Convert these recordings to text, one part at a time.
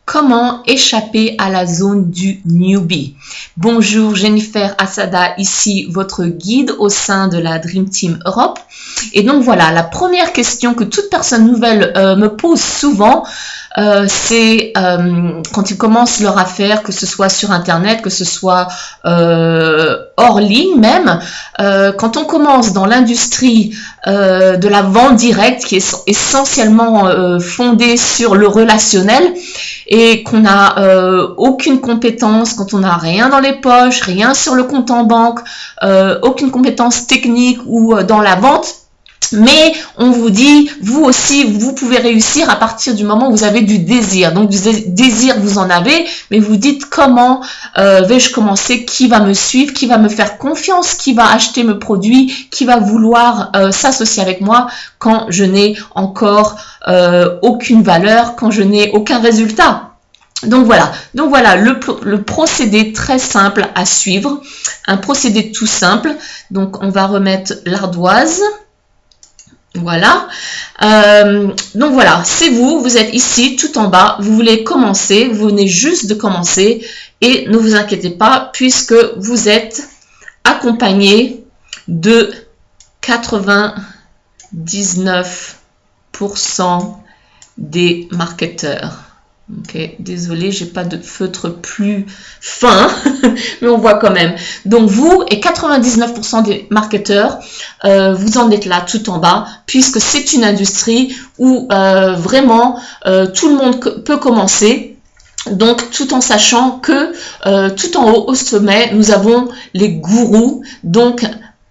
Comment échapper à la zone du newbie? Bonjour, Jennifer Assada, ici votre guide au sein de la Dream Team Europe. Et donc voilà, la première question que toute personne nouvelle me pose souvent, c'est quand ils commencent leur affaire, que ce soit sur Internet, que ce soit hors ligne même, quand on commence dans l'industrie de la vente directe, qui est essentiellement fondée sur le relationnel, et qu'on n'a aucune compétence, quand on n'a rien dans les poches, rien sur le compte en banque, aucune compétence technique ou dans la vente, mais on vous dit, vous aussi, vous pouvez réussir à partir du moment où vous avez du désir. Donc du désir, vous en avez, mais vous dites comment vais-je commencer, qui va me suivre, qui va me faire confiance, qui va acheter mes produits, qui va vouloir s'associer avec moi quand je n'ai encore aucune valeur, quand je n'ai aucun résultat. Donc voilà le procédé très simple à suivre, un procédé tout simple. Donc on va remettre l'ardoise. Voilà, donc voilà, c'est vous êtes ici tout en bas, vous voulez commencer, vous venez juste de commencer et ne vous inquiétez pas puisque vous êtes accompagné de 99% des marketeurs. Ok, désolé, j'ai pas de feutre plus fin, mais on voit quand même. Donc vous et 99% des marketeurs, vous en êtes là tout en bas, puisque c'est une industrie où vraiment tout le monde peut commencer. Donc tout en sachant que tout en haut au sommet, nous avons les gourous, donc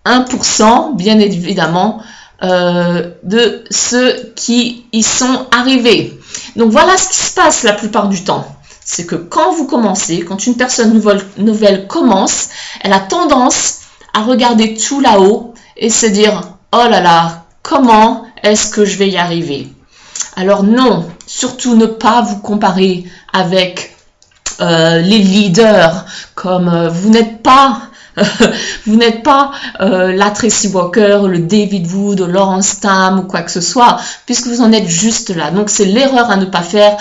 1% bien évidemment de ceux qui y sont arrivés. Donc voilà ce qui se passe la plupart du temps. C'est que quand vous commencez, quand une personne nouvelle commence, elle a tendance à regarder tout là-haut et se dire « Oh là là, comment est-ce que je vais y arriver ?» Alors non, surtout ne pas vous comparer avec les leaders, comme vous n'êtes pas... vous n'êtes pas la Tracy Walker, le David Wood, le Lawrence Tam ou quoi que ce soit, puisque vous en êtes juste là. Donc c'est l'erreur à ne pas faire,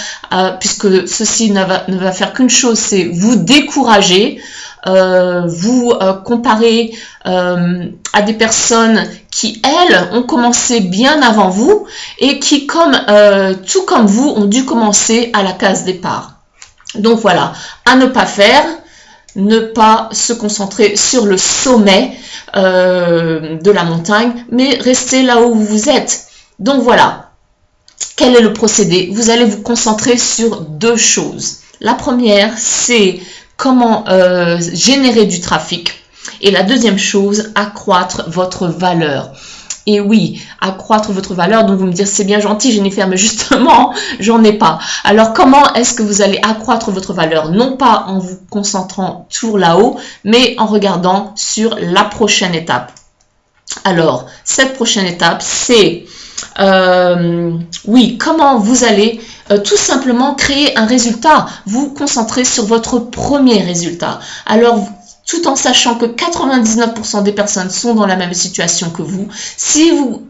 puisque ceci ne va faire qu'une chose, c'est vous décourager, vous comparer à des personnes qui, elles, ont commencé bien avant vous et qui, tout comme vous, ont dû commencer à la case départ. Donc voilà, à ne pas faire. Ne pas se concentrer sur le sommet de la montagne, mais rester là où vous êtes. Donc voilà, quel est le procédé? Vous allez vous concentrer sur deux choses. La première, c'est comment générer du trafic. Et la deuxième chose, accroître votre valeur. Et oui, accroître votre valeur, donc vous me direz, c'est bien gentil Jennifer, mais justement, j'en ai pas. Alors comment est-ce que vous allez accroître votre valeur? Non pas en vous concentrant toujours là-haut, mais en regardant sur la prochaine étape. Alors, cette prochaine étape, c'est, oui, comment vous allez tout simplement créer un résultat, vous concentrer sur votre premier résultat. Alors, tout en sachant que 99% des personnes sont dans la même situation que vous. Si vous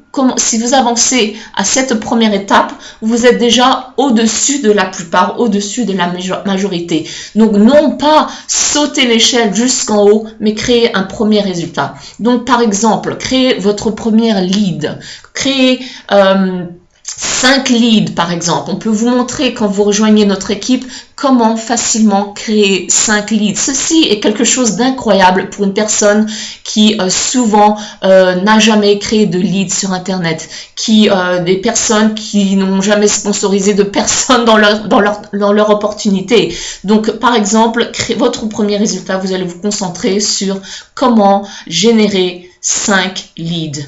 avancez à cette première étape, vous êtes déjà au-dessus de la plupart, au-dessus de la majorité. Donc, non pas sauter l'échelle jusqu'en haut, mais créer un premier résultat. Donc, par exemple, créez votre première lead. Créez 5 leads par exemple. On peut vous montrer quand vous rejoignez notre équipe comment facilement créer 5 leads. Ceci est quelque chose d'incroyable pour une personne qui souvent n'a jamais créé de leads sur Internet, des personnes qui n'ont jamais sponsorisé de personne dans leur opportunité. Donc par exemple, votre premier résultat, vous allez vous concentrer sur comment générer 5 leads.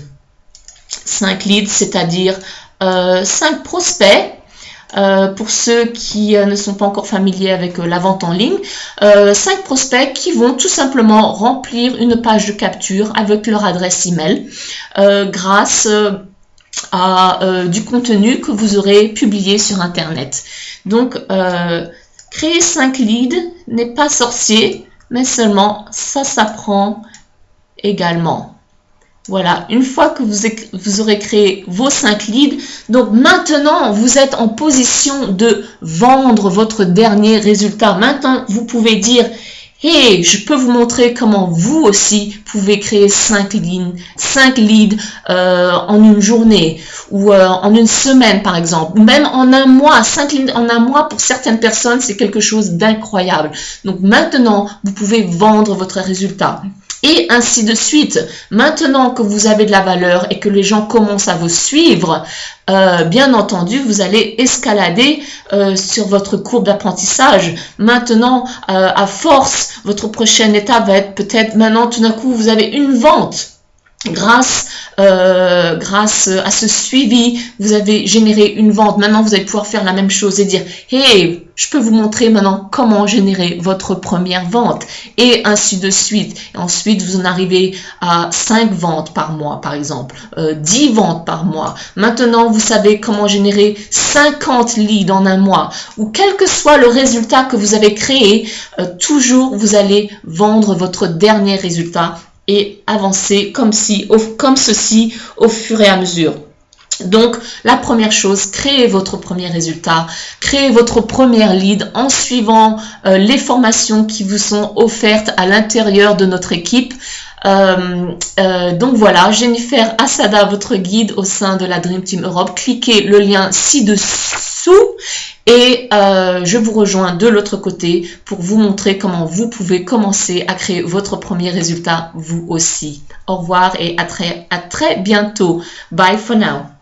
5 leads, c'est-à-dire 5 prospects, pour ceux qui ne sont pas encore familiers avec la vente en ligne, 5 prospects qui vont tout simplement remplir une page de capture avec leur adresse email grâce à du contenu que vous aurez publié sur Internet. Donc, créer 5 leads n'est pas sorcier, mais seulement ça s'apprend également. Voilà, une fois que vous aurez créé vos 5 leads, donc maintenant vous êtes en position de vendre votre dernier résultat. Maintenant, vous pouvez dire, hey, je peux vous montrer comment vous aussi pouvez créer 5 leads en une journée ou en une semaine par exemple, ou même en un mois. 5 leads en un mois pour certaines personnes, c'est quelque chose d'incroyable. Donc maintenant, vous pouvez vendre votre résultat. Et ainsi de suite. Maintenant que vous avez de la valeur et que les gens commencent à vous suivre, bien entendu, vous allez escalader sur votre courbe d'apprentissage. Maintenant, à force, votre prochaine étape va être peut-être maintenant, tout d'un coup, vous avez une vente. Grâce à ce suivi, vous avez généré une vente. Maintenant, vous allez pouvoir faire la même chose et dire, hey, je peux vous montrer maintenant comment générer votre première vente. Et ainsi de suite. Et ensuite, vous en arrivez à 5 ventes par mois, par exemple, 10 ventes par mois. Maintenant, vous savez comment générer 50 leads en un mois. Ou quel que soit le résultat que vous avez créé, toujours vous allez vendre votre dernier résultat et avancer comme ceci au fur et à mesure. Donc, la première chose, créez votre premier résultat, créez votre première lead en suivant les formations qui vous sont offertes à l'intérieur de notre équipe. Donc voilà, Jennifer Assada, votre guide au sein de la Dream Team Europe. Cliquez le lien ci-dessous et je vous rejoins de l'autre côté pour vous montrer comment vous pouvez commencer à créer votre premier résultat vous aussi. Au revoir et à très bientôt. Bye for now.